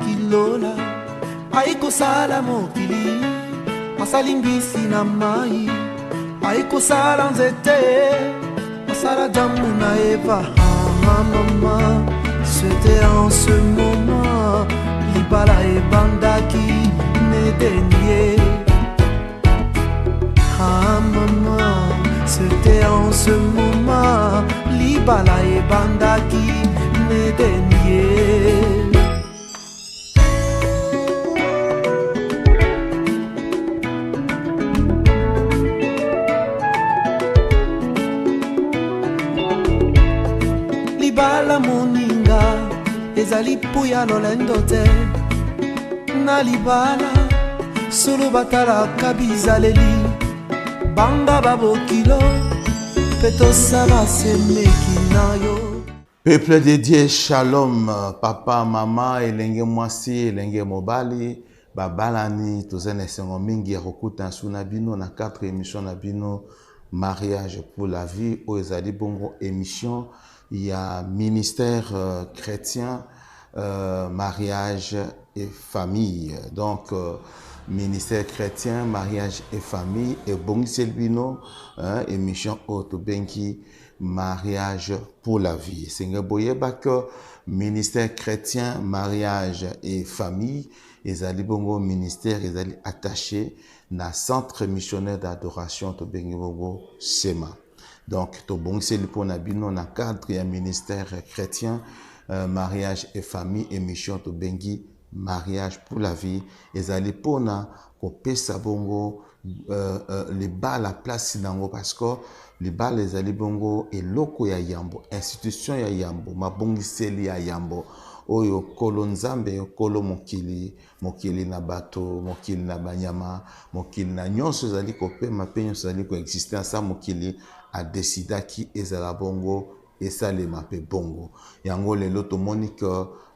kilola aiko sala mokili asalingisi na mai aiko sala nzete asala damu na eva. Maman, c'était en ce moment libala ebandaki nedenie. Maman, c'était en ce moment libala ebandaki nedenie. Libala moninga ezali puya lolendo te na libala solo batala kabizaleli banga babokilo petosala semeki na yo. Peuple de Dieu, shalom, papa, maman, elenge mwasi, elenge mobali, babalani, tozene sengo mingi ya kokuta suna bino na 4 émissions na bino mariage pour la vie, o ezali bongo émission. Il y a ministère chrétien, mariage et famille. Donc, ministère chrétien, mariage et famille. Et bon, Selbino, émission Autobenki, mariage pour la vie. C'est que ministère chrétien, mariage et famille. Ils allaient bongo ministère, ils allaient attaché dans centre missionnaire d'adoration Autobenki bongo Sema. Donc, to bon c'est le pona bino na cadre ya ministère chrétien, mariage et famille, émission to bengi mariage pour la vie. Et allez pona ko pesa bongo les bas la place nango parce que les bas les allez bongo et loko ya yambo, institution ya yambo, ma bongi seli ya yambo. Oyo kolo nzambe kolo mokili mokili na bato mokili na banyama mokili na nyonso zali ko pe mapenyo zali ko exister sa mokili a décidé qui ezala bongo et ça les mape bongo yango lelo to monique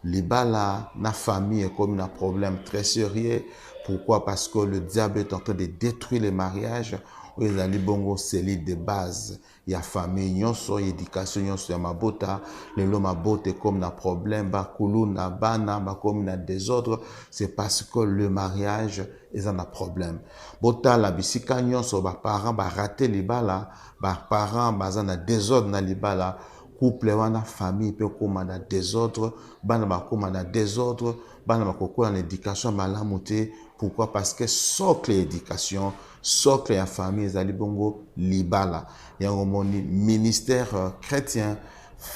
libala na famille comme un problème très sérieux. Pourquoi? Parce que le diable est en train de détruire les mariages. Ezali bongo cellule de base ya famille nyonso éducation nyonso ya mabota lelo mabote comme na problème ba kuluna bana ba comme na désordre. C'est parce que le mariage est un problème. Bota la bisika nyonso ba parents ba rater libala ba parents ba na désordre na libala couple wana famille peut comme na désordre bana ba comme na désordre bana ba ko na éducation malamuté. Pourquoi? Parce que socle éducation socle ya famille ezali bongo libala yango moni ministère chrétien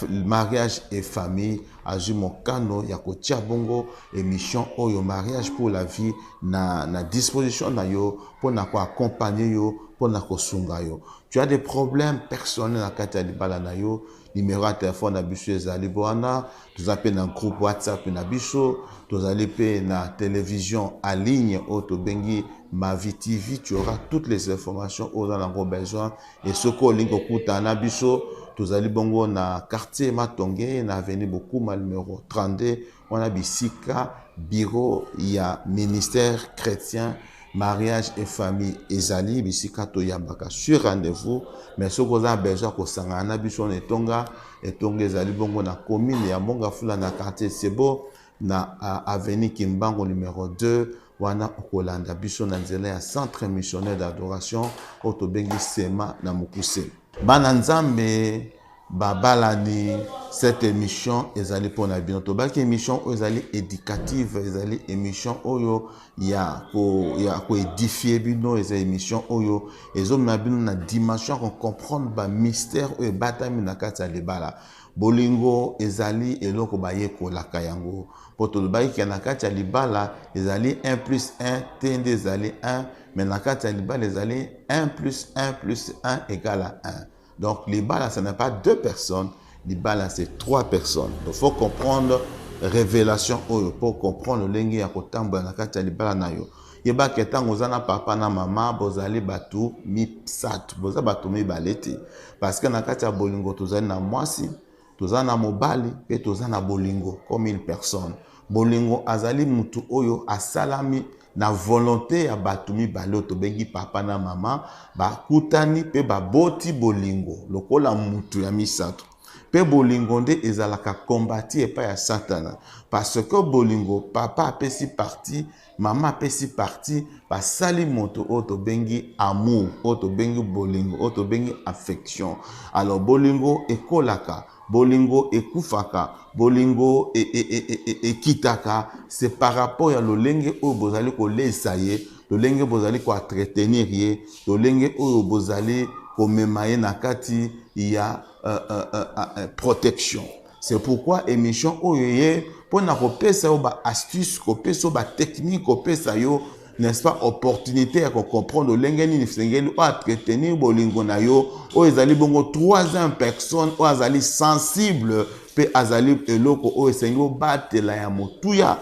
mariage et famille azui mokano ya kotia bongo émission oyo mariage pour la vie na disposition na yo pona ko accompagner yo pona ko sunga yo. Tu as des problèmes personnels na kati ya libala na yo, numéro de téléphone na biso ezali boana, tu appelles dans groupe WhatsApp na biso, tu allez payer na télévision en ligne auto bengi Ma Vie TV, tu auras toutes les informations aux en besoin et ce qu'on link au kuta na biso, tu allez bongo na quartier Matonge na avenue beaucoup mal numéro 32, on a bisika bureau il y a ministère chrétien mariage et famille ezali bisika to yambaka sur rendez-vous. Mais ce qu'on a besoin ko sangana biso etonga ezali bongo na commune ya Mbonga Fula na quartier Sebo na avenue Kimbango numéro 2 wana okolanda biso na nzela ya centre missionnaire d'adoration otobengi Sema na Mukuse. Bana nzambe babalani cette émission ezali pona bino to baki émission ezali éducative ezali émission oyo ya ko édifier bino ezali émission oyo ezomna bino na dimension qu'on comprendre ba mystère oyo batami na kati ya libala bolingo ezali eloko bayeko la kayango poto baki na kati ya libala ezali 1 plus 1 tende ezali 1 mais na kati ya libala ezali 1 plus 1 plus 1 égale à 1. Donc, les balles, ce n'est pas 2 personnes, les balles, c'est 3 personnes. Donc, il faut comprendre révélation pour comprendre le lien à côté de les balles. Il y a des gens papa na maman, bozali batu mi sat, bozali batu mi baleti. Parce que na kati bolingo, tozali na mwasi, tozali na mobali, et tozali na bolingo, comme une personne. Bolingo azali mutu oyo asalami na volonté ya batumi baloto bengi papa na mama ba kutani pe ba boti bolingo lokola mutu ya misato Pe bolingo nde ezalaka kombati epai ya Satana. Parce que bolingo, papa apesi parti, maman apesi parti, basali moto oyo tobengi amour, oyo tobengi bolingo, oyo tobengi affection. Alors bolingo ekolaka, bolingo ekufaka, bolingo ekitaka, c'est par rapport ya lolenge oyo bozali kolesa ye, lolenge bozali ko entretenir ye, lolenge oyo bozali komema ye na kati ya protection. C'est pourquoi émission oyoye pour na kopesa yo ba astuce, kopesa yo ba technique, kopesa yo n'est-ce pas opportunité à comprendre lengeni ni fengeli o entretenir bolingo na yo o ezali bongo 3 personnes o azali sensible pe azali eloko o esengi o batela ya motuya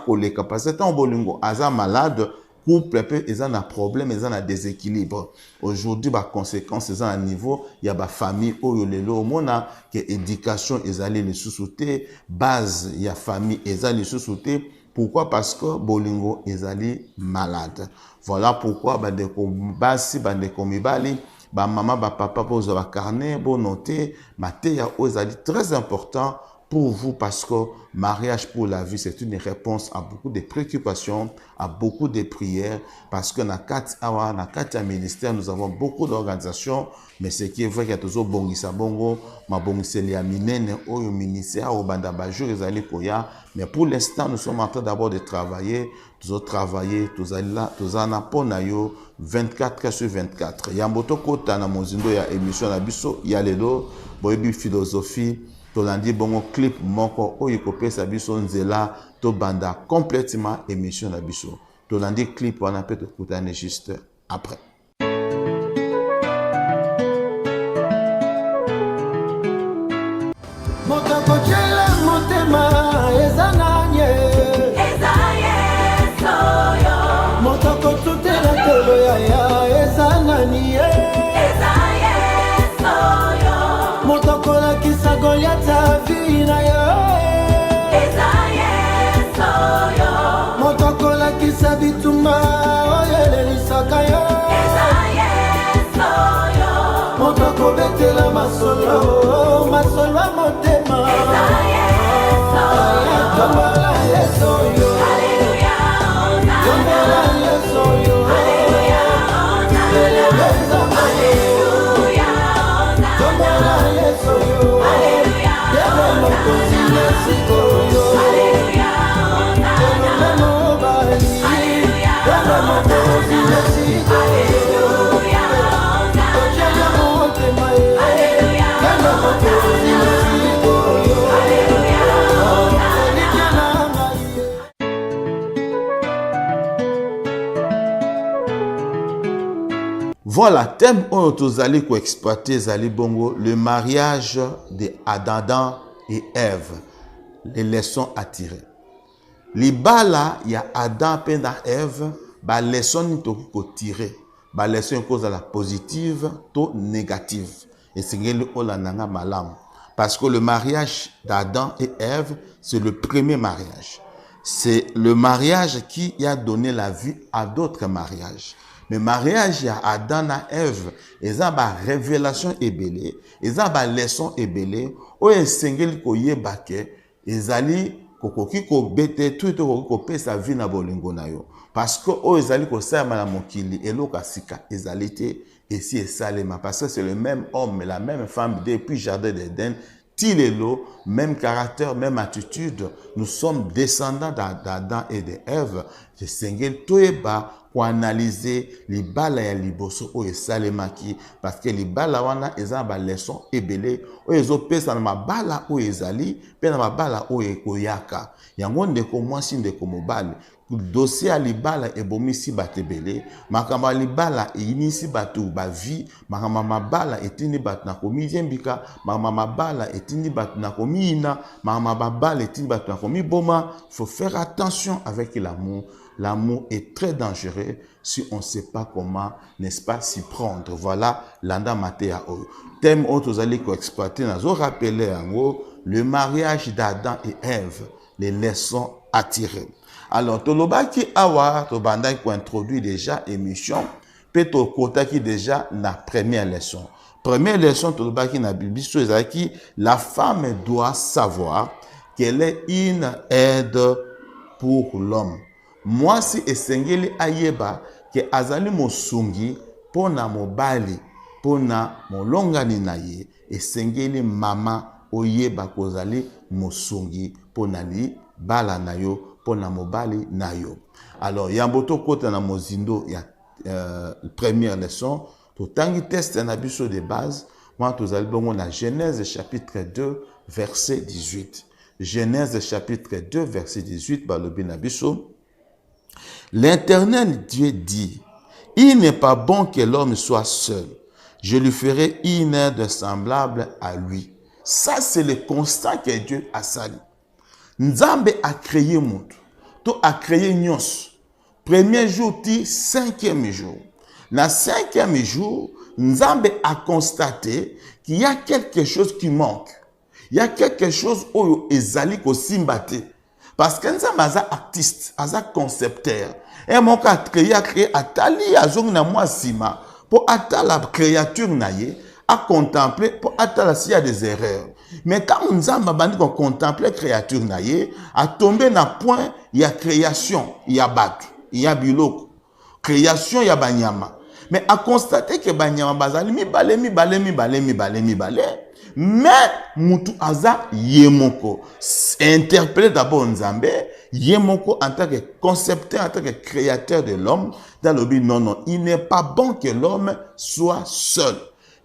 koleka parce que tant bolingo aza malade couple peut ils ont un problème, ils ont un déséquilibre. Aujourd'hui, bah conséquence ils ont un niveau, il y a ba famille où yo lelo mona que éducation ils allaient les sous-sauter, base il y a famille ils allaient les sous-sauter. Pourquoi? Parce que bolingo ils allaient malade. Voilà pourquoi bah de basi bah de komibali bah maman bah papa pose ba carnet bon noter mateya aux allaient très important pour vous parce que mariage pour la vie, c'est une réponse à beaucoup de préoccupations, à beaucoup de prières parce que dans 4 ministères, nous avons beaucoup d'organisations, mais ce qui est vrai qu'il y a toujours bongisa bongo, ma bongiseli ya minene, au ministère, au banda bajur, ezali koya, mais pour l'instant, nous sommes en train d'abord de travailler, toujours travailler, tous en apona yo, 24 heures sur 24. Yamboto kota na mozindo ya émission na biso, ya lelo, boyebi philosophie, tolandi bongo clip moko oyo kopesa biso nzela to banda complètement émission na biso. Tolandi clip wana pe tokutane juste après. Motoko chela motema ezananye ezaye soyo motoko tutela tolo ya ezananie ezaye soyo motoko la kisa Goliata vina yo ezaye soyo motoko la kisa bituma oyele lisaka yo ezaye soyo motoko betela masolo masolo motema ezaye soyo tombola yesoyo haleluya tombola yesoyo haleluya haleluya tombola yesoyo haleluya haleluya Voilà, thème où nous allons exploiter Zali Bongo, le mariage de Adam et Ève, les leçons à tirer. Libala, il y a Adam et Ève, les leçons à tirer, les leçons cause la positive ou négative. Et c'est ce que nanga malam. Parce que le mariage d'Adam et Ève, c'est le premier mariage. C'est le mariage qui a donné la vie à d'autres mariages. Mais mariage ya Adam et Ève, ils ont une révélation ébélée, ils ont une leçon ébélée, où ils sengeli ko yebake, ils allaient kokoki ko bete tout ko pesa vie na bolingo na yo. Parce que eux ils allaient ko sama na mokili eloka sika, ils allaient ici et salema parce que c'est le même homme, la même femme depuis jardin d'Éden. Tilelo, même caractère, même attitude, nous sommes descendants d'Adam et d'Ève. Je sengel toeba pour analyser les bala ya liboso o esalemaki parce que les bala wana eza ba leçon ebele o ezopesa na mabala o ezali pe na mabala o ekoyaka yango ndeko mwasi ndeko mobali dossier ya libala ebomisi batebele makamba libala eyinisi batu ba vie makamba mabala etindi batu na komiyembika makamba mabala etindi batu na komiyina makamba mabala etindi batu na komiboma. Faut faire attention avec l'amour. L'amour est très dangereux si on ne sait pas comment, n'est-ce pas, s'y prendre. Voilà, l'anda matéa o. Thème autre, vous allez exploiter, nous allons rappeler en gros le mariage d'Adam et Ève, les leçons à tirer. Alors, Tolobaki Awa, Tobanda qui introduit déjà émission, pe tokotaki déjà na première leçon. Première leçon tolobaki na Bible so ezalaki la femme doit savoir qu'elle est une aide pour l'homme. Mwasi esengeli ayeba ke azali mosungi pona mobali pona molongani na ye, esengeli mama oyeba kozali mosungi pona li bala na yo pona mobali na yo. Alors yamboto kota na mozindo ya première leçon, totangi test na biso de base, moi tozali bongo na Genèse chapitre 2 verset 18. Genèse chapitre 2 verset 18 balobi na biso. L'Éternel Dieu dit, il n'est pas bon que l'homme soit seul. Je lui ferai une aide semblable à lui. Ça, c'est le constat que Dieu a sali. Nzambe a créé monde. To a créé nyos. Premier jour, ti cinquième jour. Na cinquième jour, Nzambe a constaté qu'il y a quelque chose qui manque. Il y a quelque chose où ezali ko simbate. Parce que Nzambe aza artiste, aza concepteur. Et mon cas créé atali azong na moi sima pour atala la créature naie à contempler pour atala s'il y a des erreurs. Mais quand Nzambe bandi qu'on contempler créature naie a tombé na point il y a création, il y a batu, il y a biloko. Création il y a banyama. Mais à constater que banyama bazali mi balé. Mais mutu aza yemoko interpellé d'abord Nzambe yemoko en tant que concepteur, en tant que créateur de l'homme dans le but non, il n'est pas bon que l'homme soit seul.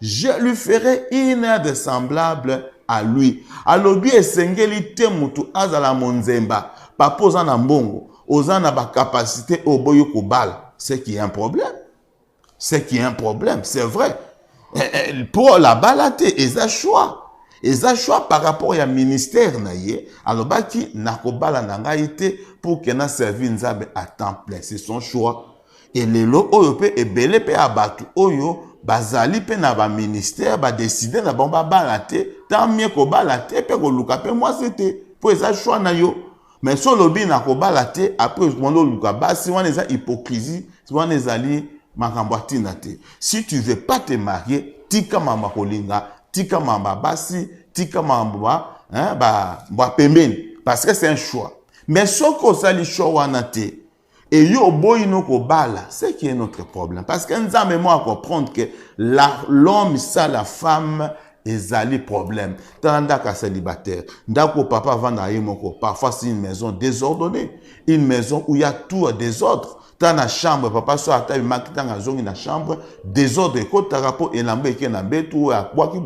Je lui ferai une aide semblable à lui. Alors lui esengeli te mutu azala monzemba papa ozana mbongo ozana ba capacité oboyo kobala, c'est qui est un problème. C'est qui est un problème, c'est vrai. Pour la balade, ils ont choix. Ils ont choix par rapport à ministère naie. Alors baki nakobala nangaite pour que na servi Nzambe à temps plein. C'est son choix. Et les lo oyo pe ebele pe abatu oyo bazali pe na ba ministère ba décider na bomba balate tant mieux ko balate pe ko luka pe moi c'était pour ça choix na yo. Mais so lobi na ko balate après mondo luka ba si wana eza hypocrisie, si wana ezali si tu veux pas te marier, tika mama kolinga, tika mama basi, tika mama pembeni, parce que c'est un choix. Mais ce que ça li choix wanate et yo boy no ko bala, c'est qui est notre problème. Parce que nous avons moi à comprendre que l'homme ça la femme ezali problème. Tanda ka célibataire, ndako papa vanda yemoko, parfois c'est une maison désordonnée, une maison où il y a tout désordre. Dans la chambre, papa soit à taille makita na zongi na chambre, désordre kota rapport et l'ambe qui na betu à bois qui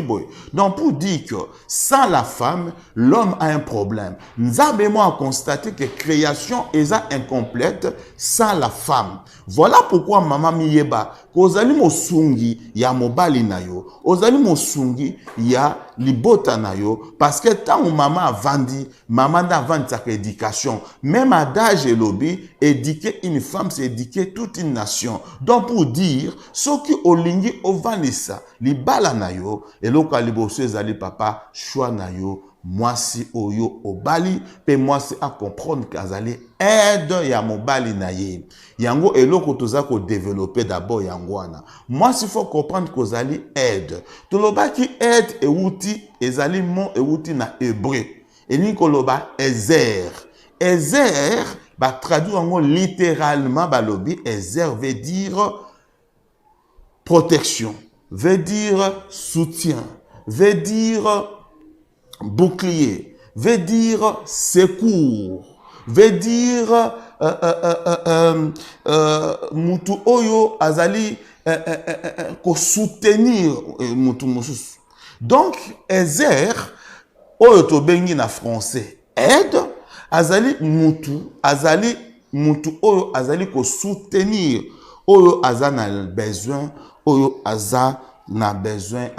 boy. Donc pour dire que sans la femme, l'homme a un problème. Nous avons moi constaté que création est incomplète sans la femme. Voilà pourquoi maman miyeba kozali mosungi ya mobali na yo, ozali mosungi ya libota na yo, parce que tant où maman a vendu, maman a vendu sa éducation, même à d'âge et lobby, éduquer une femme, c'est éduquer toute une nation. Donc pour dire, ce qui olingi ovanisa, li bala na yo, et lo kalibosu ezali papa, choix na yo, moi si oyo obali, pe moi si à comprendre qu'azali aide ya mobali na ye. Yango eloko toza ko développer d'abord yangoana. Moi si faut comprendre qu'ozali aide. Toloba ki aide et outil ezali mon et outil na hébreu. Et ni koloba ezer. Ezer ba traduit en littéralement balobi ezer veut dire protection, veut dire soutien, veut dire bouclier, veut dire secours, veut dire mutu oyo azali ko soutenir mutu mususu. Donc ezer oyo to bengi na français aide azali mutu oyo azali ko soutenir oyo azana besoin oyo aza na besoin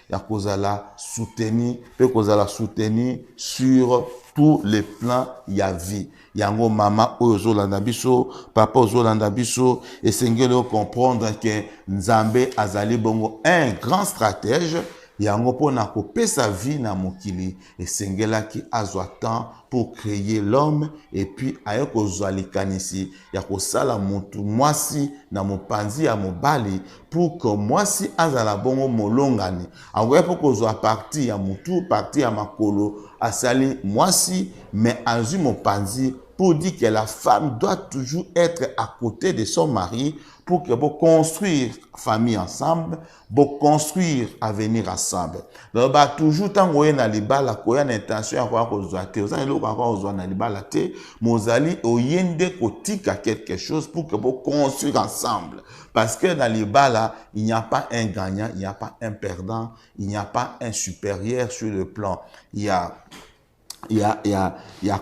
ya kozala soutenir pe kozala soutenir sur tous les plans ya vie. Yango mama oyo zolanda biso, papa zolanda biso, esengeli comprendre que Nzambe azali bongo un grand stratège yango mpona kopesa vie na mokili esengelaki azwa temps pour créer l'homme et puis aye kozwa likanisi ya kosala mutu mwasi na mopanzi ya mobali pour que mwasi azala bongo molongani akoya mpo kozwa parti ya mutu parti ya makolo asali mwasi mais azwi mopanzi pour dire que la femme doit toujours être à côté de son mari pour que vous construire famille ensemble, vous construire avenir ensemble. Donc, bah, toujours tant que na libala, koya na intention à quoi kozwate, vous allez le voir na libala te, mozali oyende kotika quelque chose pour que vous construire ensemble. Parce que dans libala, il n'y a pas un gagnant, il n'y a pas un perdant, il n'y a pas un supérieur sur le plan. Il y a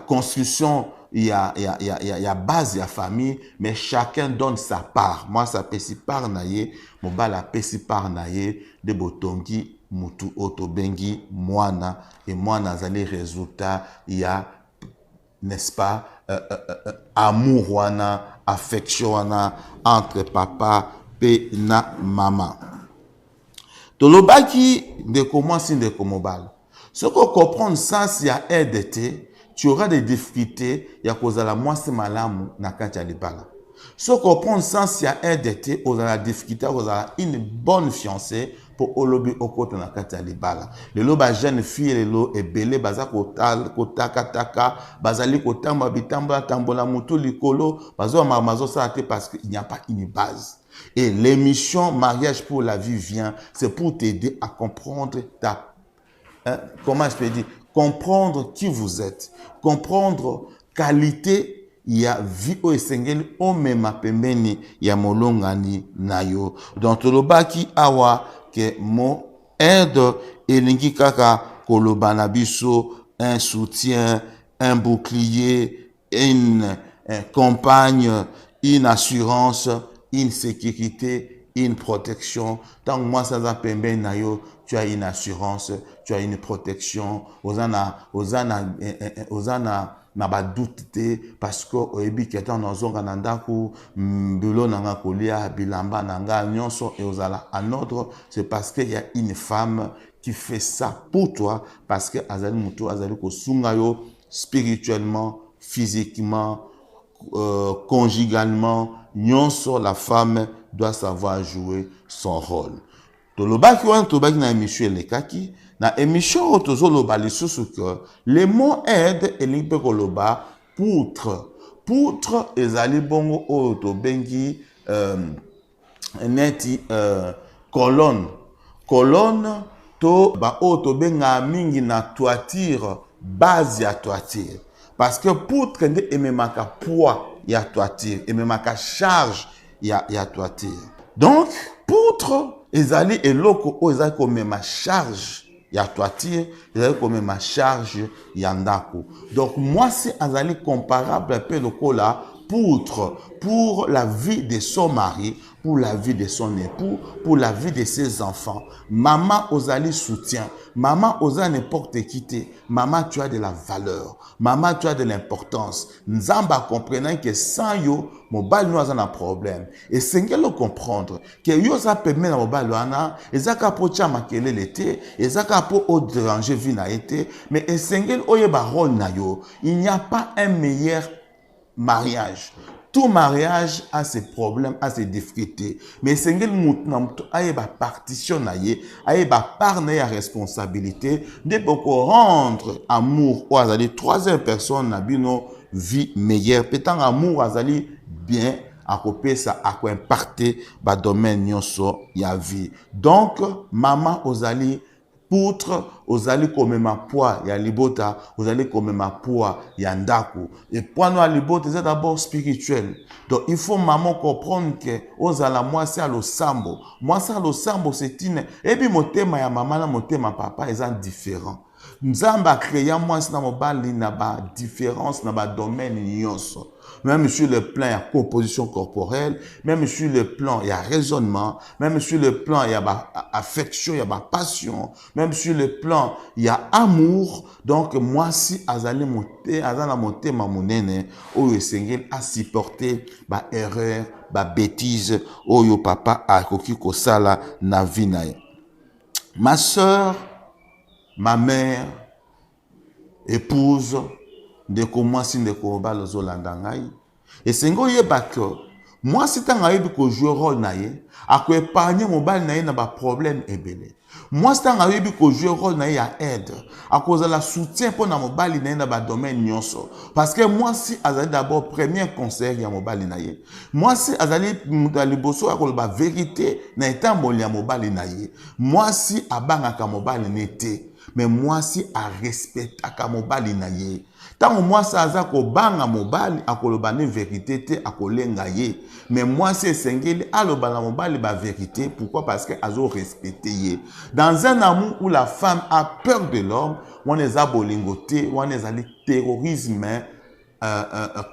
construction, il y a base, il y a famille, mais chacun donne sa part. Moi, ça pesi par naye, mon bala pesi par naye, de botongi, mutu otobengi, moana, et moana zali résultat, il y a, n'est-ce pas, amour wana, affection wana, entre papa et na maman. Tolobaki de commencer de komobal. Ce qu'on comprend ça, s'il y a RDT, tu auras des difficultés, il y a cause à la moitié malamu na kati ya libala. Ce qu'on comprend ça, s'il y a RDT, on a la difficulté, on a une bonne fiancée pour olobi okote na kati ya libala. Le lo ba jeune fille, le lo ebele, baza kotaka, bazali kotamba bitamba, tambola mutu likolo, bazo mazo sa ate parce qu'il n'y a pas une base. Et l'émission Mariage pour la vie vient, c'est pour t'aider à comprendre ta comment je peux dire, comprendre qui vous êtes, comprendre qualité ya vie o esengeli o mema pembeni ya molongani nayo. Donc tolobaki awa ke mo aide elingi kaka koloba na biso un soutien, un bouclier, une compagne, une assurance, une sécurité, une protection. Tant que moi ça va pembeni nayo, tu as une assurance, tu as une protection, osana na ba doute parce que oyebi ketan nozonga na ndaku bilo nanga kolia bilamba nanga nyonso et osala en ordre, c'est parce qu'il y a une femme qui fait ça pour toi parce que azali mutu azali ko sunga yo spirituellement, physiquement, conjugalement, nyonso la femme doit savoir jouer son rôle. Tolobaki wana tolobaki na émission elekaki na émission oyo tozoloba lisusu que le mot aide elingi mpe koloba poutre ezali bongo oyo tobengi neti colonne to ba oyo tobenga mingi na toiture base ya toiture parce que poutre nde ememaka poids ya toiture ememaka charge ya toiture. Donc poutre ezali eloko oyo ezali komema charge ya toiture, ezali komema charge ya ndako. Donc mwasi azali comparable pe lokola poutre pour la vie de son mari, pour la vie de son époux, pour la vie de ses enfants. Maman ozali soutien, maman oza n'importe qui te, maman tu as de la valeur, maman tu as de l'importance. Nzamba comprenant que sans yo mobile nous a un problème et sengelo comprendre que yo za permet na mobile wana ezaka po tia makele l'été ezaka po au déranger vie na été mais sengel oyeba rôle na yo. Il n'y a pas un meilleur mariage. Tout mariage a ses problèmes, a ses difficultés. Mais sengel moutnamto ayeba partition na ye, ayeba part na ya responsabilité de beaucoup rendre amour ou azali troisième personne na bino vie meilleure. Pétant amour azali bien à couper ça à quoi impacter ba domaine nyonso ya vie. Donc maman ozali poutre ozali komema poids ya libota, ozali komema poids ya ndako. Et poids no libota c'est d'abord spirituel. Donc il faut maman comprendre que ozala mwasi a lo sambo. Mwasi a lo sambo c'est une et puis motema ya maman na motema papa ils sont différents. Nzamba créer mwasi na mobali na ba différence na ba domaine nyonso. Même sur le plan, il y a composition corporelle, même sur le plan, il y a raisonnement, même sur le plan, il y a affection, il y a passion, même sur le plan, il y a amour. Donc, moi, si azali monté ma monene, oyo sengel a supporté ba erreur, ba bêtise, oyo papa a koki kosala na vie na ye. Ma sœur, ma mère, épouse, ndeko mwasi ndeko mobali ozolanda ngai. Esengo oyeba ke mwasi ntango ayebi kojue rôle na ye, akoépargne mobali na ye na baproblème ebele. Mwasi ntango ayebi kojue rôle na ye ya aide, akozala soutien mpo na mobali na ye na badomaine nyonso. Parce que mwasi azali d'abord premier conseiller ya mobali na ye. Mwasi azali mutu ya liboso akoloba vérité na etamboli ya mobali na ye. Mwasi abangaka mobali ne te, mais mwasi arespectaka mobali na ye. Tango mwasi aza kobanga mobali akoloba ne vérité te, akolenga ye. Mais mwasi esengeli aloba na mobali ba vérité. Pourquoi? Parce que azo respecter ye. Dans un amour où la femme a peur de l'homme, on est à bolingoté, on est à terrorisme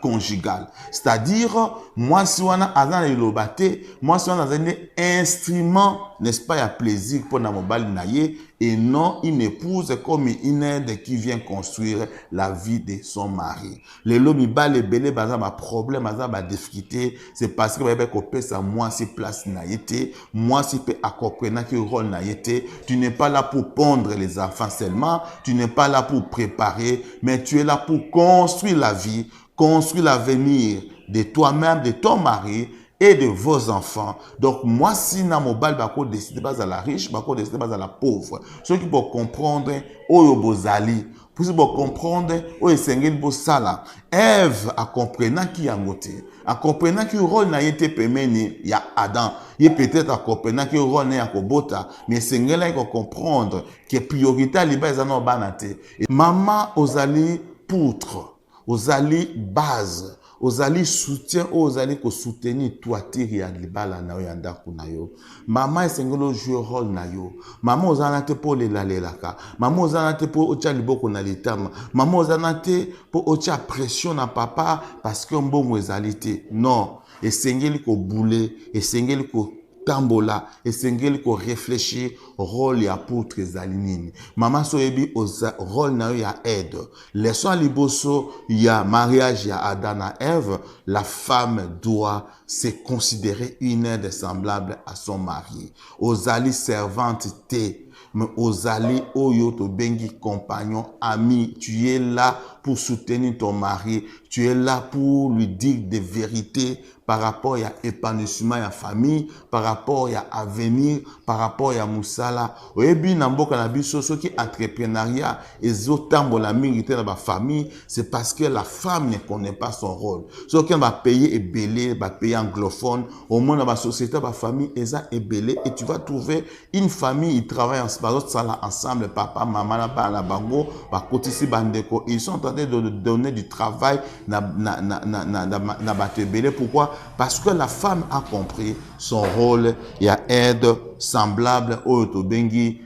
conjugal. C'est-à-dire, moi si on a azan elobate, moi si on a un instrument, n'est-ce pas, à plaisir pour na mobali naye, et non une épouse comme une aide qui vient construire la vie de son mari. Les lomi bale belé baza ma problème, baza ma difficulté, c'est parce que bébé kopé ça moi si place naïté, moi si peut accompagner que rôle naïté. Tu n'es pas là pour pondre les enfants seulement, tu n'es pas là pour préparer, mais tu es là pour construire la vie, construire l'avenir de toi-même, de ton mari et de vos enfants. Donc, moi, si na mobile, bako décider pas à la riche, bako décider pas à la pauvre. Ceux qui peuvent comprendre, oyo bozali, pour comprendre, oyo sengel bo sala. Ève a comprenant qui a ngoté, a comprenant que rôle na yete pemeni ya Adam. Il peut-être a comprenant que rôle na yakobota, mais sengel a comprendre que priorité liba ezana banate. Maman ozali poutre, ozali base. Ozali soutien, ozali ko soutenir toiture ya libala na yo ya ndako na yo. Maman esengelo jouer rôle na yo. Maman ozana te po lelalelaka. Maman ozana te po otia liboko na litama. Maman ozana te po otia pression na papa parce que mbongo ezali te. Non, esengeli ko boule, esengeli ko tambola, esengeli ko réfléchir rôle ya poutre ezali nini. Maman soyebi rôle na yo ya aide. Leçon liboso ya mariage ya Adam na Ève, la femme doit se considérer une aide semblable à son mari. Ozali servante te, mais ozali oyo to bengi compagnon, ami. Tu es là pour soutenir ton mari. Tu es là pour lui dire des vérités par rapport à épanouissement ya famille, par rapport à avenir, par rapport à musala. Oyebi na mboka na biso soki entrepreneuriat ezotambola mingi te na ba famille, c'est parce que la femme ne connaît pas son rôle. Soki on va payer ebele, va payer anglophone, au moins dans la société, ba famille eza ebele, et tu vas trouver une famille, ils travaillent ensemble, papa, maman, la bango, ba kotisi bandeko, ils sont en train de donner du travail na batebele. Pourquoi? Parce que la femme a compris son rôle. Il y a aide semblable au tobengi,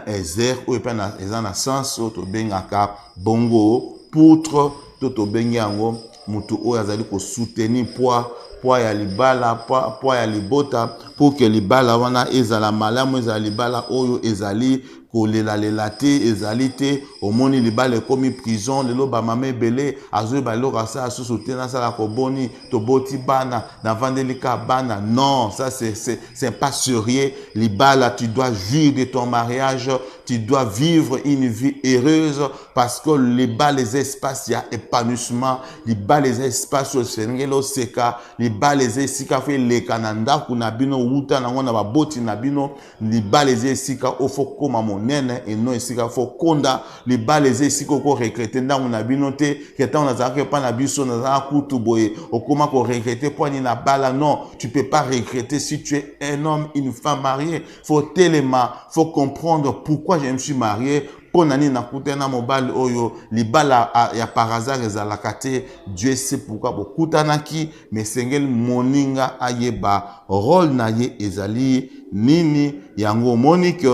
ezer ou epena ezana sens au tobengaka bongo poutre to tobengi ango mutu o azali ko soutenir poids ya libala poids ya libota pour que libala wana ezala malamu ezala libala oyo ezali kolela te ezali te omoni libala komi prison lelo ba mama ebele azo ba loka sa susu te na sala ko boni to boti bana na vandelika bana. Non, ça c'est pas sérieux. Libala, tu dois vivre de ton mariage, tu dois vivre une vie heureuse parce que les espaces il y a épanouissement, les espaces au sengelo seka, les esika fait les kananda kuna bino uta na ngona ba boti na bino, les esika ofo koma monene et non esika fo konda, les esika ko regretter ndango na bino te keta on azaka pa na biso na za kutu boye okoma ko regretter poani na bala. Non, tu peux pas regretter si tu es un homme, une femme mariée. Faut tellement, faut comprendre pourquoi je me suis marié. Ponani na kutena mobile oyo libala ya par hasard ezalakate. Dieu sait pourquoi bokutanaki, mais sengel moninga ayeba rôle na ye ezali nini yango monique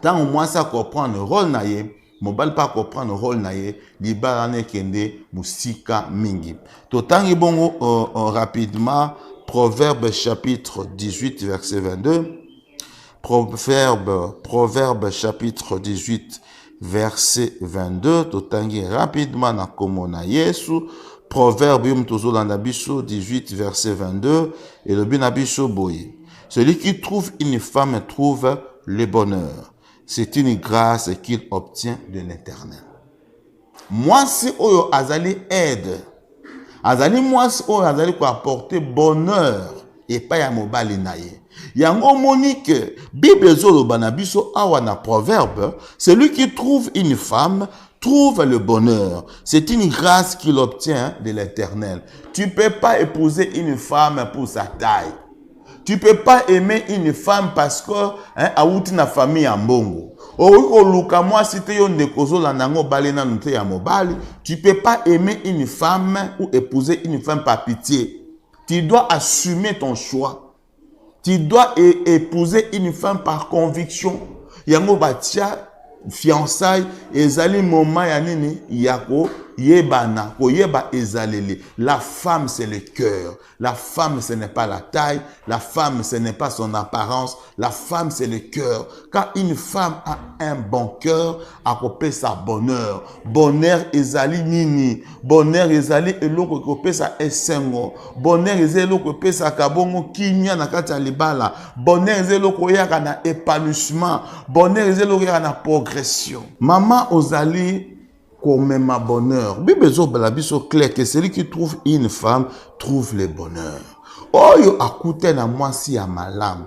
tant moi ça comprendre rôle na ye mobile pas comprendre rôle na ye libala ne kende musika mingi. Totangi bongo rapidement Proverbe chapitre 18 verset 22. Proverbe chapitre 18 verset 22. Totangi rapidement na komona Yesu. Proverbe yum tozolanda biso 18 verset 22 et le binabiso boye. Celui qui trouve une femme trouve le bonheur. C'est une grâce qu'il obtient de l'Éternel. Mwasi oyo azali aide. Azali mwasi oyo azali ko apporter bonheur et pas ya mobali na ye. Yango monique, Bible zoloba na biso awa na proverbe, celui qui trouve une femme trouve le bonheur. C'est une grâce qu'il obtient de l'Éternel. Tu ne peux pas épouser une femme pour sa taille. Tu ne peux pas aimer une femme parce que a outi na famille en bongo. Tu ne peux pas aimer une femme ou épouser une femme par pitié. Tu dois assumer ton choix. Tu dois épouser une femme par conviction. Yango batia fiançailles ezali moment ya nini yako yebana ko yeba ezaleli. La femme c'est le cœur. La femme ce n'est pas la taille, la femme ce n'est pas son apparence, la femme c'est le cœur. Quand une femme a un bon cœur, akope sa bonheur. Bonheur ezali nini? Bonheur ezali eloko kope sa esengo. Bonheur ezali eloko kope sa kabongo kinya na kati ya libala. Bonheur ezali eloko yaka na épanouissement. Bonheur ezali eloko yaka na progression. Maman ozali comme ma bonheur. Bible zobala biso clair que celui qui trouve une femme trouve le bonheur. Oyo akute na mwasi ya malamu.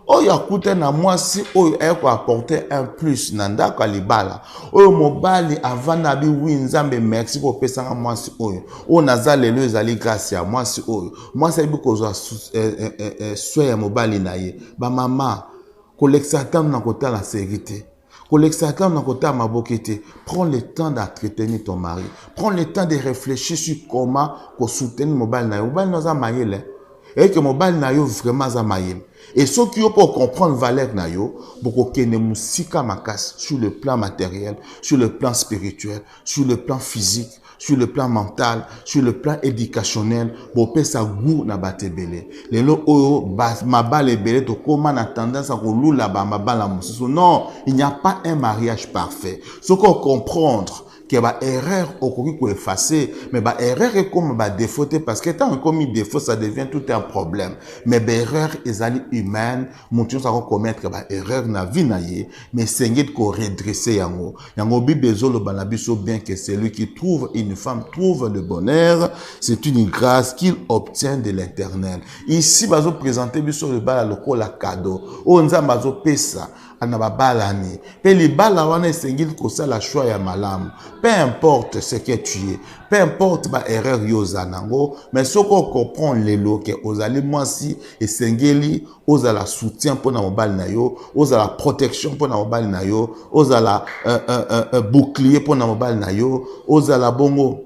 Oyo akute na mwasi oyo eko apporter un plus na ndako libala. Oyo mobali avana bi wi nzambe merci pour pesanga mwasi oyo. O nazale lelo ezali grâce ya mwasi oyo. Mwasi bi kozwa soin ya mobali na ye. Ba mama kolexatam na kota la sécurité. Prends le temps d'entretenir ton mari. Prends le temps de réfléchir sur comment soutenir mon mobile. Mobile n'a pas et que mobile n'a vraiment pas. Et ceux qui ont pour comprendre valeur na yo, beaucoup qui ne musika makas sur le plan matériel, sur le plan spirituel, sur le plan physique, sur le plan mental, sur le plan éducationnel, pour que ça goût na batebele. Les lots oyo mabale belé to comment na tendance à lula ba mabala mususu. Non, il n'y a pas un mariage parfait. Ce qu'on comprendre que ba erreur au koki ko effacer, mais ba erreur est comme ba défaut parce que tant qu'on commis défaut ça devient tout un problème. Mais ba erreur ezali humaine, montion ça commettre ba erreur na vie na ye, mais sengé ko redresser yango. Yango Bible zolo banabiso bien que celui qui trouve une femme trouve le bonheur, c'est une grâce qu'il obtient de l'Éternel. Ici bazo présenter biso le bala lokola cadeau. O nzamba bazo pesa anababalani. Pe li bala wana sengil ko ça la choix ya malamu. Peu importe ce que tu es, peu importe ba erreur yozanango, mais ce qu'on comprend les lots que ozali mwasi et sengeli ozala soutien pour na mobile na yo, ozala protection pour na mobile na yo, ozala bouclier pour na mobile na yo, ozala bongo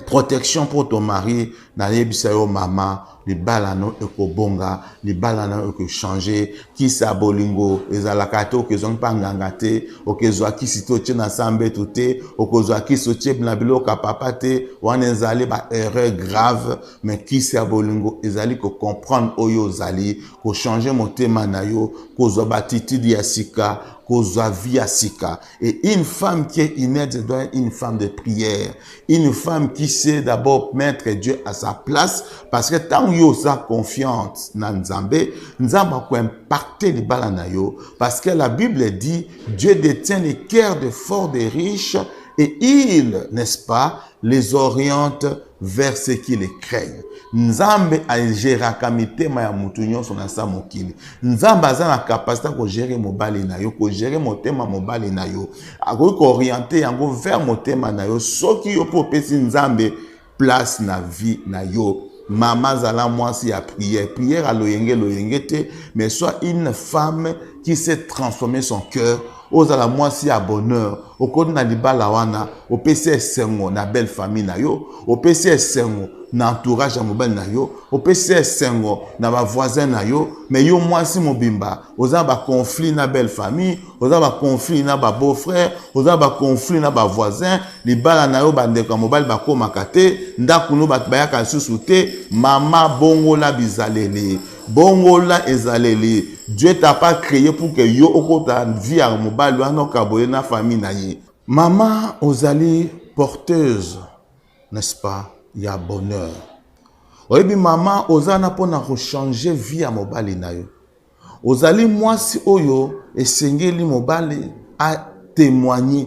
protection pour ton mari na yebisa yo mama. Les balano ekobonga, les balano eko changer, qui sa bolingo, ezalakato kezong pangangate, okezwa ki sitoche na sambe tute, okozwa ki soche blabilo ka papate, wan ezali ba erreur grave, mais qui sa bolingo ezali ko comprendre oyo zali, ko changer motema na yo, kozwa batitude ya sika, kozwa vie sika. Et une femme qui est inerte doit être une femme de prière, une femme qui sait d'abord mettre Dieu à sa place, parce que tant yo sa confiance na Nzambe, Nzambe ko impacter les bala na yo, parce que la Bible dit Dieu détient les cœurs des forts des riches et il, n'est-ce pas, les oriente vers ce qui les craignent. Nzambe a géré mitema ya mutu nyonso na sa mokili. Nzambe aza na capacité ko gérer mobali na yo, ko gérer motema mobali na yo. Ako ko orienter yango vers motema na yo, soki yo po pesi Nzambe place na vie na yo. Maman zala mwasi ya prière. Prière à loyenge te, mais soit une femme qui sait transformer son cœur. Ozala mwasi ya bonheur. Okodi na libala wana, opesi sengo na belle famille na yo, opesi sengo na entourage ya mobile na yo, opesi sengo na ba voisin na yo, mais yo mwasi mobimba, oza ba conflit na belle famille, oza ba conflit na ba beau-frère, oza ba conflit na ba voisin, libala na yo bandeka mobile ba komaka te, ndako no ba bayaka susu te, mama bongo la bizaleli. Bongo la ezaleli. Dieu t'a pas créé pour que yo okota vie à mobile wana kaboye na famille na ye. Maman ozali porteuse, n'est-ce pas? Il y a bonheur. Oyebi maman ozana pona changer vie à mobile na yo. ozali mwasi oyo esengeli mobali a témoigner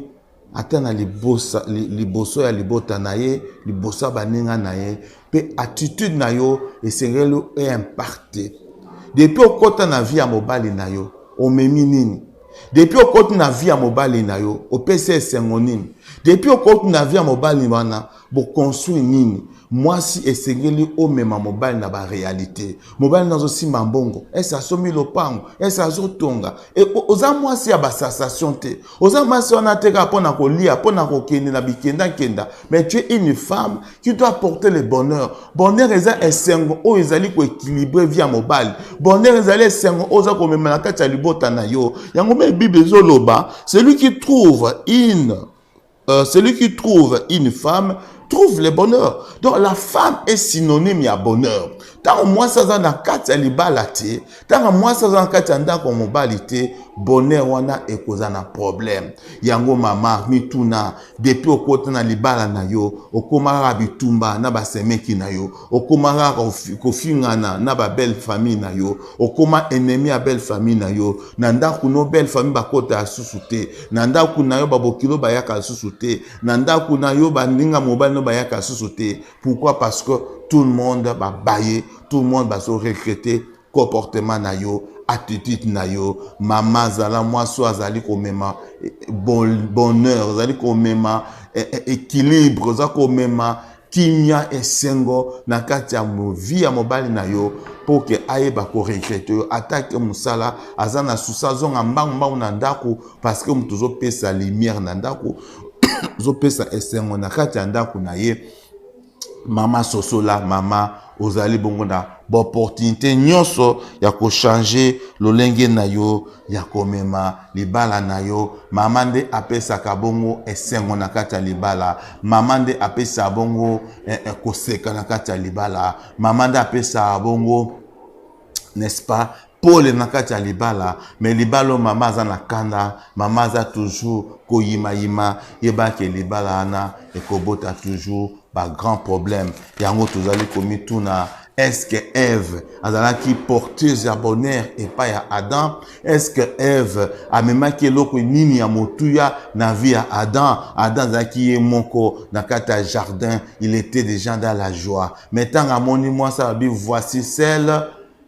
ata na liboso ya libota na ye, liboso ya baninga na ye, pe attitude na yo esengeli impacte. Depuis okota na vie ya mobali na yo, omemi nini? Depuis okota na vie ya mobali na yo, opesa esengo nini? Depuis okota na vie ya mobali wana, bo construire nini? Mwasi esengeli omema mobali na ba réalité. Mobali nazo simba mbongo, esa somi lopango, esa zo tonga. E oza mwasi ya ba sensation te. Oza mwasi wana teka pona kolia, pona kokende na bikenda kenda. Mais tu es une femme qui doit porter le bonheur. Bonheur eza esengo o ezali ko équilibrer vie ya mobali. Bonheur ezali esengo oza ko mema na kati ya libota na yo. Yango me Bible ezoloba, celui qui trouve une femme trouve le bonheur. Donc la femme est synonyme à bonheur. Tant moi ça dans la carte ya libala te, tant moi ça dans la carte ndako mobali te, bonheur wana ekozana problème. Yango mama mituna depuis okota na libala na yo, okomara bitumba na basemeki na yo, okomara kofingana na ba belle famille na yo, okoma ennemi ya belle famille na yo, na ndako no belle famille bakota ya susu te, na ndako na yo babokilo bayaka susu te, na ndako na yo bandinga mobali no bayaka susu te. Pourquoi? Parce que tout le monde va bailler, tout le monde va se regretter comportement na yo, attitude na yo. Maman zala moi so azali ko mema bonheur, azali ko mema équilibre, azali ko mema kimia esengo na kati ya vie ya mobali na yo pour que ayeba ko regretter yo attaque musala azana susa zonga mbangu na ndako parce que mutuzo pesa lumière na ndako zo pesa esengo na kati ya ndako na ye. Mama sosola, mama ozali bongo na opportunité nyonso ya ko changer lolenge na yo, ya komema libala na yo. Mama nde apesa kabongo esengo na kati ya libala. Mama nde apesa bongo koseka na kati ya libala. Mama nde apesa bongo, n'est-ce pas, Paul na kati ya libala. Mais libalo mama za na kanda, mama za toujours ko yima yeba ke libala ana ekobota toujours ba grand problème. Yango tozali komituna, est-ce que Ève azalaki porteuse ya bonheur et pas ya Adam? Est-ce que Ève amemaki eloko nini ya motuya na vie ya Adam? Adam azalaki ye moko na kati ya jardin, il était déjà dans la joie. Mais tant amoni moi ça bi voici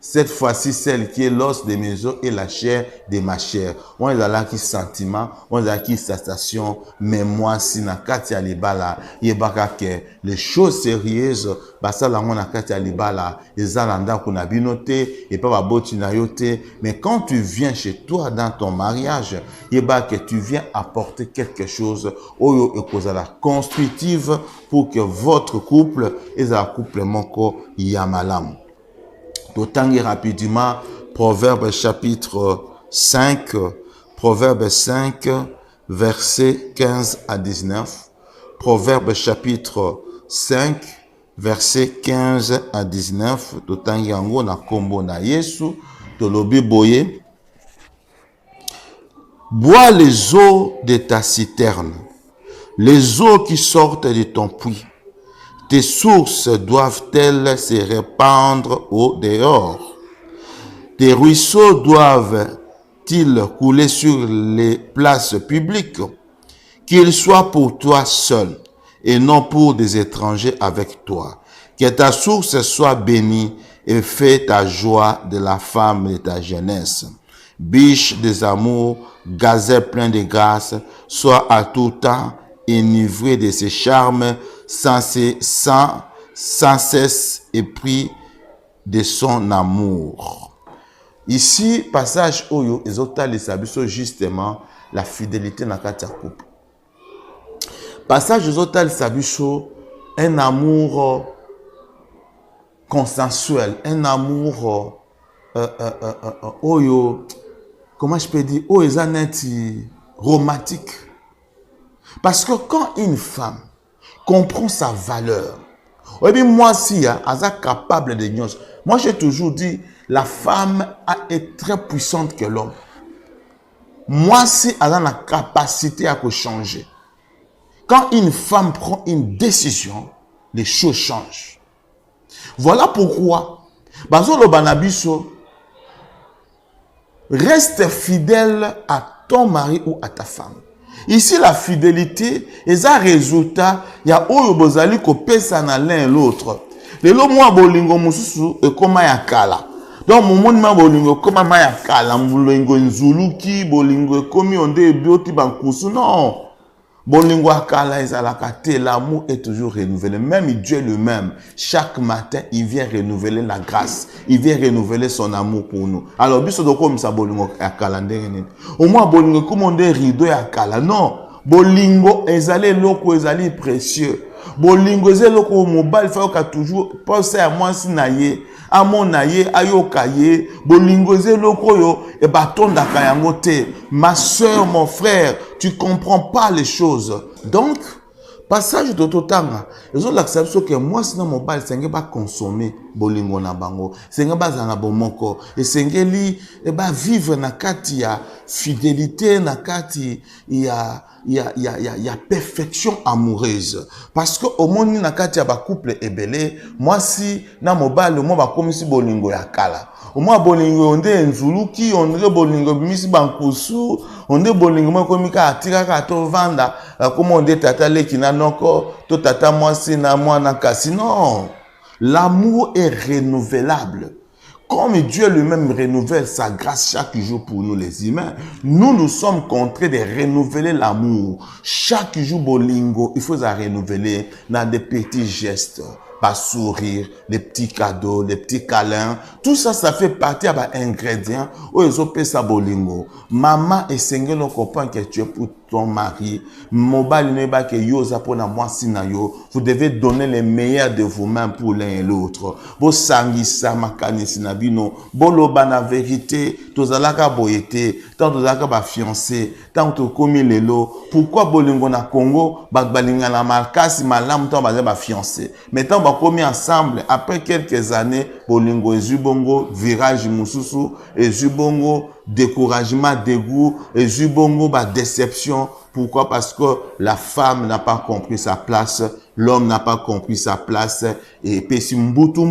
cette fois-ci, celle qui est l'os de mes os et la chair de ma chair. On est là qui sentiment, on est là qui sensation, mais moi, si na kati ya libala, yebaka ke les choses sérieuses, basa la na kati ya libala, ezalanda kuna binote, et pas baboti na yote. Mais quand tu viens chez toi dans ton mariage, yebaka que tu viens apporter quelque chose, oyo ekozala constructive pour que votre couple, ezala couple moko yamalam. D'autant rapidement, Proverbe chapitre 5, Proverbe 5, versets 15 à 19. Proverbe chapitre 5, versets 15 à 19. D'autant yango na kombo na Yesu, tolobi boye. Bois les eaux de ta citerne, les eaux qui sortent de ton puits. Tes sources doivent-elles se répandre au dehors? Tes ruisseaux doivent-ils couler sur les places publiques? Qu'ils soient pour toi seul et non pour des étrangers avec toi. Que ta source soit bénie et fais ta joie de la femme de ta jeunesse. Biche des amours, gazelle plein de grâce, sois à tout temps enivré de ses charmes, sans cesse épris de son amour. Ici, passage oyo, ezotali sabiso justement la fidélité na kati ya couple. Passage ezotali sabiso un amour consensuel, un amour oyo, comment je peux dire, oyo ezaneti romantique. Parce que quand une femme comprend sa valeur, et bien moi si elle est capable de nuances. Moi j'ai toujours dit la femme est très puissante que l'homme. Moi si elle a la capacité à changer. Quand une femme prend une décision, les choses changent. Voilà pourquoi bazolo banabiso reste fidèle à ton mari ou à ta femme. Ici, la fidélité est un résultat. Il y a oyo bozali ko pesa na l'un et l'autre. Lelo mwa bolingo mususu ekoma ya kala. Donc momoni ma bolingo ekoma ma ya kala, bolingo nzuluki, bolingo ekomi onde ebioti bankusu. Non. Bolingo akala ezalaka te, l'amour est toujours renouvelé. Même Dieu lui-même, chaque matin, il vient renouveler la grâce. Il vient renouveler son amour pour nous. Alors, biso doko misa bolingo akala ndenge nini. Au moins bolingo comme on dit rideau akala. Non, bolingo ezali loko ezali précieux. Bolingo ezali loko mobile faut ka toujours penser à moi si naye. Amon naye ayoka ye bolingo ezali loko yo e batonda kayango te. Ma soeur, mon frère, tu comprends pas les choses. Donc, passage de Totanga, ils ont l'acceptation que moi, sinon mon bal, c'est pas consommer bolingo na bango, c'est pas zana bomoko, et c'est ba vivre na kati ya fidélité, na kati ya perfection amoureuse. Parce que au monde na kati ya ba couple ebele, moi si na mobile, moi ba komisi bolingo ya kala. Au moins bolingo onde nzuluki, onde bolingo misi bankusu, onde bolingo mo komika atira ka to vanda, comme on dit tata leki na noko, to tata mwasi na mwana kasi. Non, l'amour est renouvelable. Comme Dieu lui-même renouvelle sa grâce chaque jour pour nous les humains, nous sommes contraints de renouveler l'amour. Chaque jour bolingo, il faut la renouveler dans des petits gestes. Pas sourire, les petits cadeaux, les petits câlins. Tout ça, ça fait partie des ingrédients où ils ont fait ça bolingo. Maman et Seigneur nous comprend que tu es pour ton mari. Mobile ne pas que yo za pour na moi sinayo. Vous devez donner les meilleurs de vous-même pour l'un et l'autre. Bo sangisa makani sinabino. Boloba na vérité. Tozalaka boyete. Tant tozalaka ba fiancé. Tant to komi lelo. Pourquoi bolingo na Congo? Balinga na malkasi malam tant ba fiancé. Mais tant ba komi ensemble. Après quelques années, bolingo ezubongo virage mususu ezubongo découragement, dégoût, et jubongo, déception. Pourquoi? Parce que la femme n'a pas compris sa place, l'homme n'a pas compris sa place, et puis si mbutu,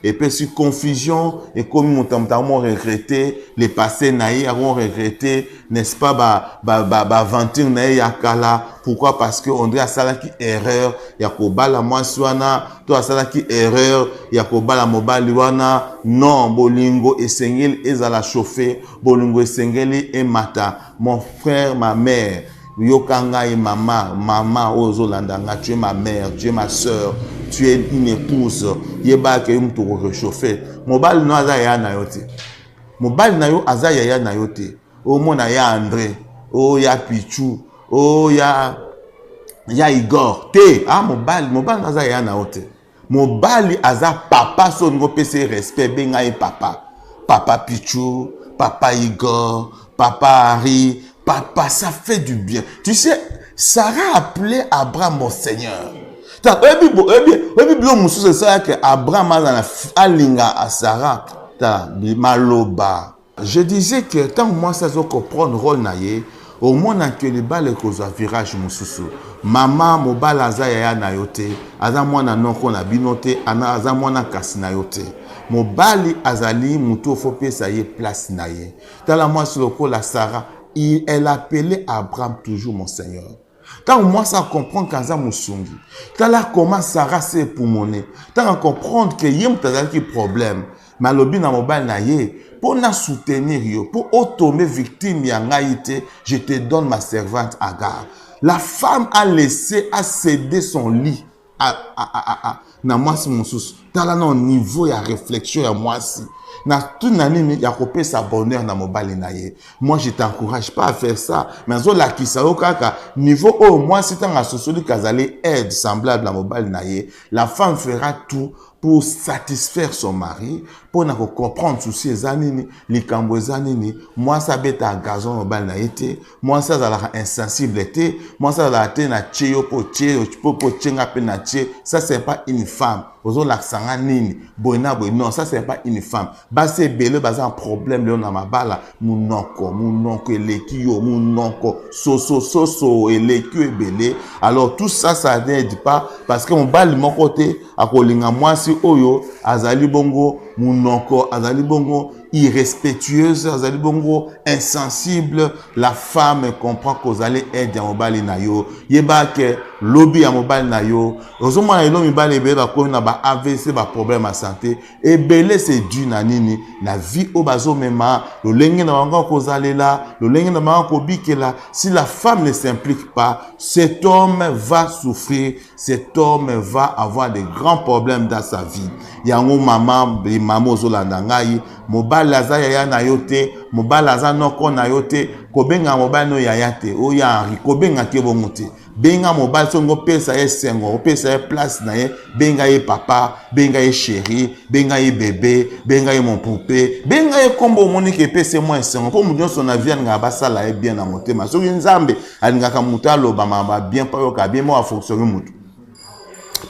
et puis si confusion, et comme nous avons regretté, les passés naïs avons regretté, n'est-ce pas, aventure naïs yakala. Pourquoi? Parce que on dit à ça qui erreur, yakoba la moiswana, toi à ça qui erreur, yakoba la mobaliwana, non, bolingo et sengel et à la chauffer, bolingo et sengeli et mata, mon frère, ma mère, yokanga et maman, ozolandanga, tu es ma mère, tu es ma soeur, tu es une épouse, yeba ke yum to réchauffer, mobile no azaya na yote, mobile na yo azaya na yote, o mona ya André, o ya Pichu, oh ya Igor te mobile naza ya na ote mobile aza papa so ngo pese respect benga e papa Pichu, papa Igor, papa Harry, papa, ça fait du bien. Tu sais, Sarah appelait Abraham mon Seigneur. Abraham a linga à Sarah maloba. Je disais que tant que moi ça doit comprendre rôle naie. Au moins que les balles cause virage mususu maman mobile azaya na yote aza mwana noko na binote ana aza mwana kasi na yote mobali azali muto faut pesa ye place na ye tala moi sur le coup la Sarah elle appelait Abraham toujours mon Seigneur. Quand moi ça comprend kaza musungi tala comment Sarah s'est poumoné tant comprendre que yem tazali qui problème malobi na mobile na ye pour na soutenir yo, pour tomber victime yangaïté, je te donne ma servante Agar. La femme a laissé, a cédé son lit na moi si mon sous. T'as non niveau ya réflexion ya moi si. Na tout nani ya kopé sa bonheur na mobile na ye. Moi je t'encourage pas à faire ça, mais zo la kisa o kaka niveau au moi si t'as sociologue kazali aide semblable à mobile na ye, la femme fera tout pour satisfaire son mari, pour ne comprendre souci ezanini, les cambo ezanini, moi ça bête à gazon mobile na été, moi ça la insensible été, moi ça la té na tcheo po tchenga pe na tché, ça c'est pas une femme. Ozo la sanga nini, boina boy non, ça c'est pas une femme. Ba c'est belé ba un problème le na mabala, munoko elekio, munoko soso elekio belé. Alors tout ça ça n'aide pas parce que mon bal mon côté a kolinga moi si oyo azali bongo munoko azali bongo irrespectueuse, azali bongo insensible, la femme comprend que vous allez aider à mobali na yo. Yeba ke lobby à mobali na yo. Ozoma na elo mibali ebe ba ko na ba AVC ba problème à santé. Et belé c'est dû na nini na vie au bazo mema, le lenge na bango ko zalela, le lenge na bango ko bikela. Si la femme ne s'implique pas, cet homme va souffrir, cet homme va avoir de grands problèmes dans sa vie. Yango maman, maman ozolanda ngai, mobali aza yaya na yo te, mobali aza noko na yo te, kobenga mobali no yaya te, oya Henri, kobenga ke bongo te. Benga mobali songo pesa ye sengo, pesa ye place na ye, benga ye papa, benga ye chéri, benga ye bébé, benga ye mon poupée, benga ye kombo monique pesa moi sengo, pour mon son avion nga basala ye bien na motema. So nzambe alingaka mutu aloba mama bien pa yo ka bien mo a fonctionner mutu.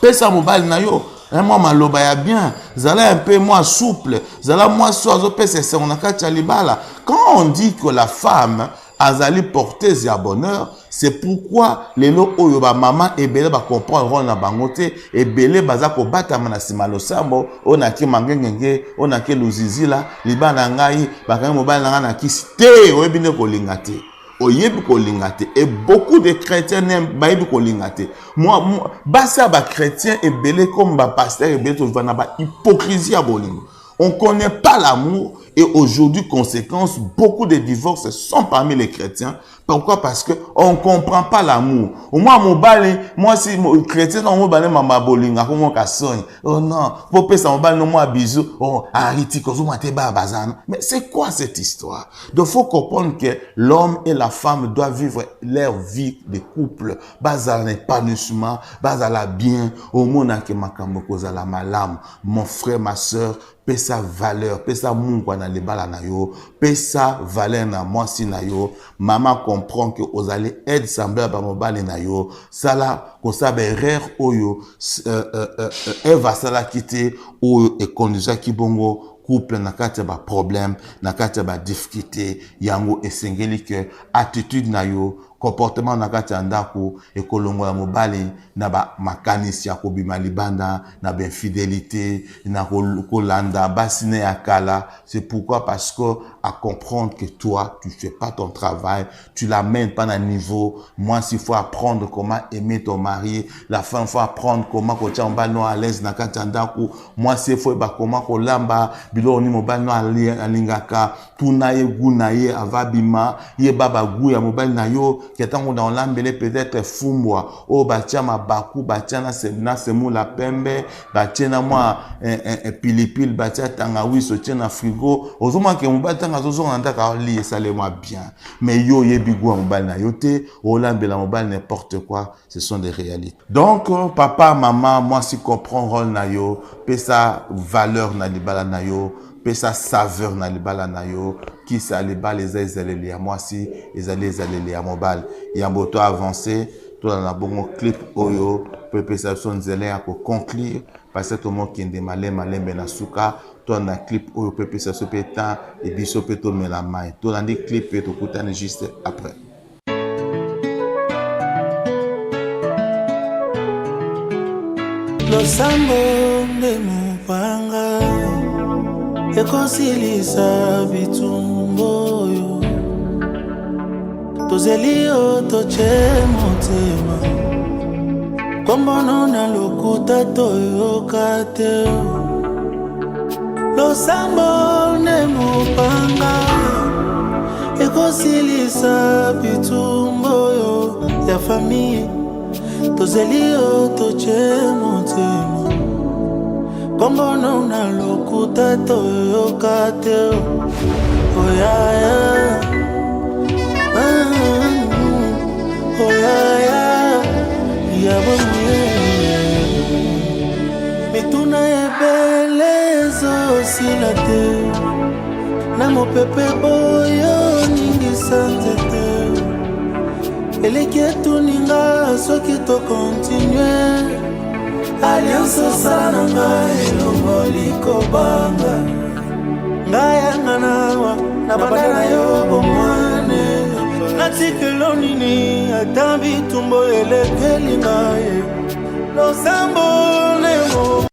Pesa mobali na yo, moi maloba ya bien, zala un peu moins souple, zala moi soazo pesa sengo na kati ya libala. Quand on dit que la femme azali porteuse ya bonheur, c'est pourquoi les lots oyo ba maman ebele ba comprendre na bangote ebele baza ko bata mana simalo sambo ona ki mangengenge ona ki luzizila libana ngai bakanga mobali nga na kiste oyebine ko lingate oyebi ko lingate et beaucoup de chrétiens n'aiment ba yebi ko lingate moi basa ba chrétiens ebele comme ba pasteur ebele to vana ba hypocrisie ya bolingo. On ne connaît pas l'amour et aujourd'hui, conséquence, beaucoup de divorces sont parmi les chrétiens. Pourquoi? Parce qu'on ne comprend pas l'amour. Moi, moi, si les chrétiens, on m'a ma bolinga, comment on sonne. Oh non, pour passer mon bal, non, moi, bisous. Oh, arrêtez, mais c'est quoi cette histoire? Donc, il faut comprendre que l'homme et la femme doivent vivre leur vie de couple. Bas à l'épanouissement, bas à la bien. Au monde, la malam. Mon frère, ma soeur, paie sa valeur, paie sa mungwa na lebala na yo, paie sa valeur na mwasi na yo. Maman comprend que vous allez être semblable à mobali na yo. Ça là, qu'on sabe erreur oyo, elle va ça la quitter ou et conduire qui bongo. Couple na kati ba problème, na kati ba difficulté, yango esengeli que attitude na yo, comportement na kati ndako et kolongo ya mobali na ba makanisi ya kobima libanda na ba fidélité na kolanda basine ya kala. C'est pourquoi parce que à comprendre que toi tu fais pas ton travail, tu l'amènes pas à un niveau. Moi s'il faut apprendre comment aimer ton mari, la femme faut apprendre comment ko tchamba no à l'aise na kati ndako. Moi c'est faut ba comment ko lamba bilo ni mobali no alingaka tunaye gunaye avabima ye baba gu ya mobali na yo ketango dans l'ambele peut-être fumbwa o batia mabaku batia na semu la pembe batia na moi pilipil batia tangawiso tia na frigo ozoma ke mobali tanga zozo ndaka li esalema bien mais yo yebi gu mobali na yo te o lambela mobali n'importe quoi. Ce sont des réalités. Donc papa maman moi si comprend rôle na yo pesa valeur na libala na yo pesa saveur na libala na yo qui ça libala les ezaleli ya moi si ezaleli ya mobile ya moto avancé to na bongo clip oyo pe pesa son zele ya ko conclure parce que tout le monde qui est malembe na suka to na clip oyo pe pesa so peta et biso pe to mela mai to na des clip et to kutana juste après. Lo sambo de mupanga ekosilisa bitumbo yo tozelio toche motema kombono na lokuta toyoka te lo sambo de mupanga ekosilisa bitumbo yo ya famille tozelio toche motema kombono na lokuta toyoka te oh yeah, yeah. Oh yeah, yeah. Yaboye mituna ebelezo silate na mopepe boyo ningi sanzete eleke tuninga soki to continue alliance sana ngai elongo likobanga ngai nganawa na bandana yo bomwane natikelo nini atambi tumbo elekeli ngai losambo lemo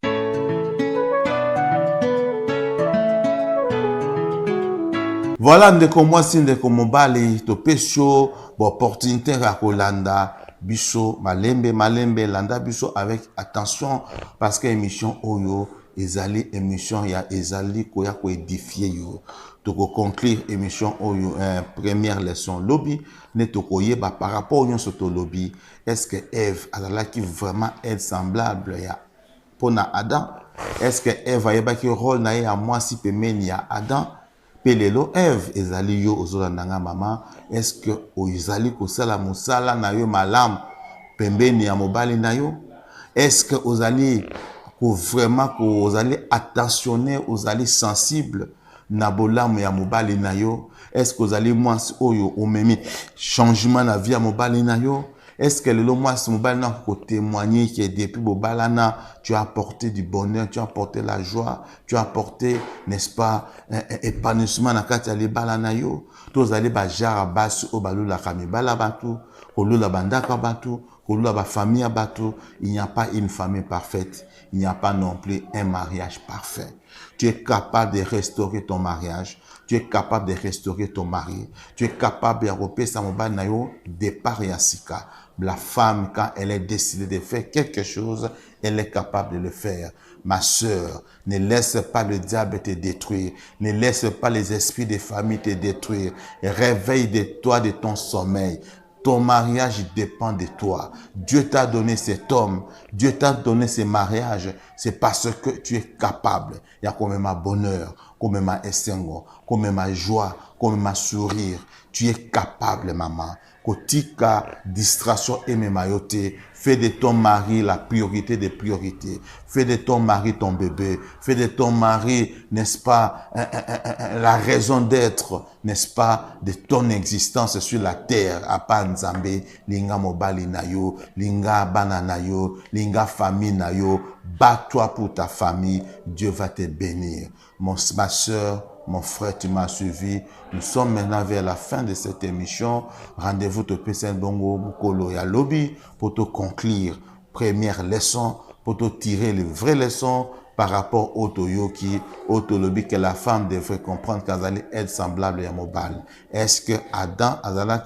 Voilà, ndeko mwasi ndeko mobali topesio opportunité ya kolanda biso malembe landa biso avec attention parce que émission oyo ezali émission ya ezali koya ko édifier yo to conclure émission oyo première leçon lobby ne to koyeba par rapport au soto lobby est-ce que Ève azalaki vraiment elle semblable ya pona Adam est-ce que Ève ayebaki rôle na ye ya mwasi pemeni ya Adam pelelo Ève ezali yo ozolanda mama est-ce que ozali kosala musala na yo malamu pembeni ya mobali na yo est-ce que ozali vraiment ozali attentionné ozali sensible na bolamu ya mobali na yo est-ce que ozali mwasi oyo omemi changement na vie ya mobali na yo est-ce que le mwasi mobali na ko témoigner que depuis bobalana tu as apporté du bonheur, tu as apporté la joie, tu as apporté, n'est-ce pas, épanouissement na kati ya libala na yo. Tozali ba jara basu o balula kamibala batu, kolula bandaka batu, kolula ba famille batu, il n'y a pas une famille parfaite, il n'y a pas non plus un mariage parfait. Tu es capable de restaurer ton mariage, tu es capable de restaurer ton mari, tu es capable de repérer sa mobile na yo départ ya sika. La femme, quand elle est décidée de faire quelque chose, elle est capable de le faire. Ma sœur, ne laisse pas le diable te détruire. Ne laisse pas les esprits de famille te détruire. Réveille de toi de ton sommeil. Ton mariage dépend de toi. Dieu t'a donné cet homme. Dieu t'a donné ce mariage. C'est parce que tu es capable. Il y a comme un bonheur, comme un essengo, comme ma joie, comme ma sourire. Tu es capable, maman. Kotika, distraction et mémayoté. Fais de ton mari la priorité des priorités. Fais de ton mari ton bébé. Fais de ton mari, n'est-ce pas, la raison d'être, n'est-ce pas, de ton existence sur la terre. Apa nzambe, linga mobali na yo, linga bana na yo, linga famille na yo. Bats-toi pour ta famille. Dieu va te bénir. Ma soeur, mon frère, tu m'as suivi. Nous sommes maintenant vers la fin de cette émission. Rendez-vous au PCN Bongo Mukolo ya Lobby pour te conclure. Première leçon, pour te tirer les vraies leçons par rapport au Toyoki, au Lobby que la femme devrait comprendre qu'elle allait être semblable à Mobile. Est-ce que Adam,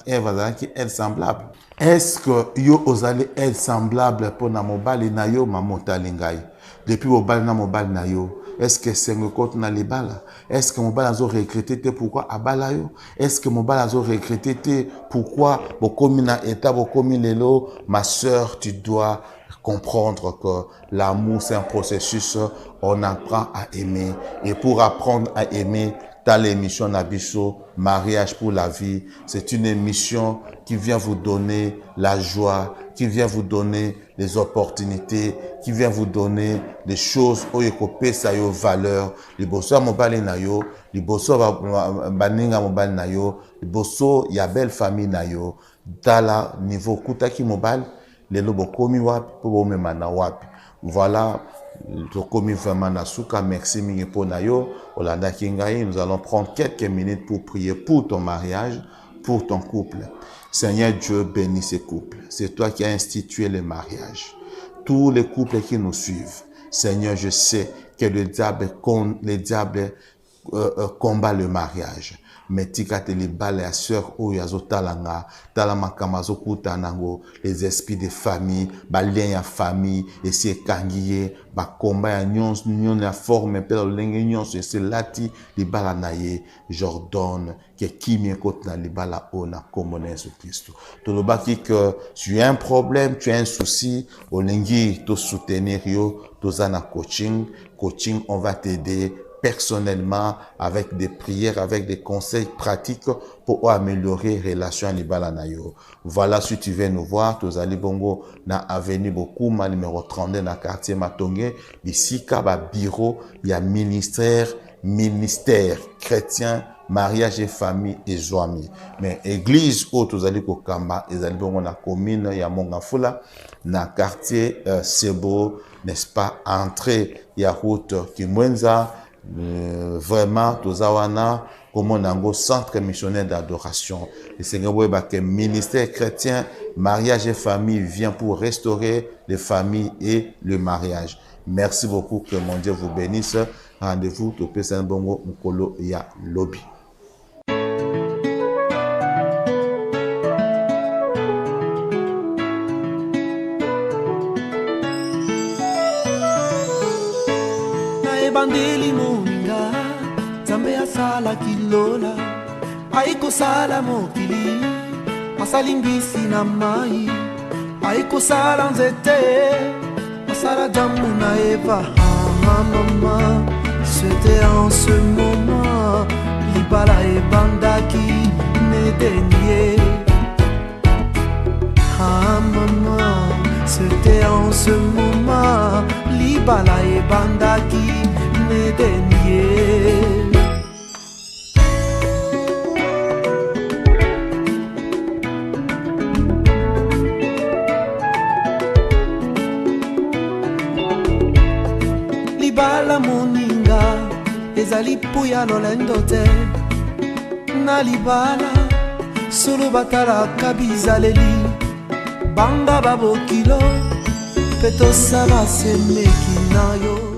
Ève, Azalaki être semblable? Est-ce que yo osali être semblable pour na Mobile na yo mamota lingai? Depuis Mobile na Mobile na yo. Est-ce que c'est un côté na libala? Est-ce que Mobile a regretté pourquoi abala yo? Est-ce que Mobile a regretté pourquoi bokomi na état bokomi lelo? Ma sœur, tu dois comprendre que l'amour c'est un processus, on apprend à aimer et pour apprendre à aimer, t'as l'émission Nabiso, mariage pour la vie. C'est une émission qui vient vous donner la joie, qui vient vous donner les opportunités, qui vient vous donner des choses où il sa yo valeur. Les bosso mobile na yo, les bosso baninga mobile na yo, les bosso ya belle famille na yo. Dala niveau kutaki mobile, les lobo komi wapi pour memana wapi. Voilà. Tokomi vraiment nasuka, merci mingi pour nayo. Olanda Kingaï, nous allons prendre quelques minutes pour prier pour ton mariage, pour ton couple. Seigneur Dieu, bénis ces couples. C'est toi qui as institué le mariage. Tous les couples qui nous suivent. Seigneur, je sais que le diable combat le mariage. Mais tika te libala ya sœur oyo azotalanga tala makamazo kutanango les esprits de famille ba lien ya famille esi ekangiye ba komba ya nyonso ya forme pe lenge nyonso esi lati libala na ye j'ordonne que kimi ekoti na libala o na kombo na Yesu Kristo tolobaki que tu as un problème, tu as un souci olingi to soutenir yo toza na coaching on va t'aider personnellement, avec des prières, avec des conseils pratiques pour améliorer les relations à Libala Nayo. Voilà, si tu veux nous voir, tu as bongo na avenue Bokuma, numéro 32, na quartier Matongé, ici, kaba bureau, il y a ministère chrétien, mariage et famille et joami. Mais église, où tu as Kokamba, ils allaient bongo na commune, il y a Mongafula, na quartier Sebo, n'est-ce pas, entrée, il y a route Kimwenza, vraiment tozawana comme nango centre missionnaire d'adoration. Le Seigneur voit que ministère chrétien mariage et famille vient pour restaurer les familles et le mariage. Merci beaucoup, que mon Dieu vous bénisse. Rendez-vous au PCN Bongo Mukolo ya Lobby. nabondeli moninga Nzambe asala kilola aikosala mokili asali mbisi na mai aikosala nzete asala jamu na Eva. Maman, c'était en ce moment libala ebandaki nedenie. Maman, c'était en ce moment libala ebandaki nedenie. Libala moninga ezali puya lolendo te na libala solo batalaka bizaleli banga babokilo pe tosala semeki na yo.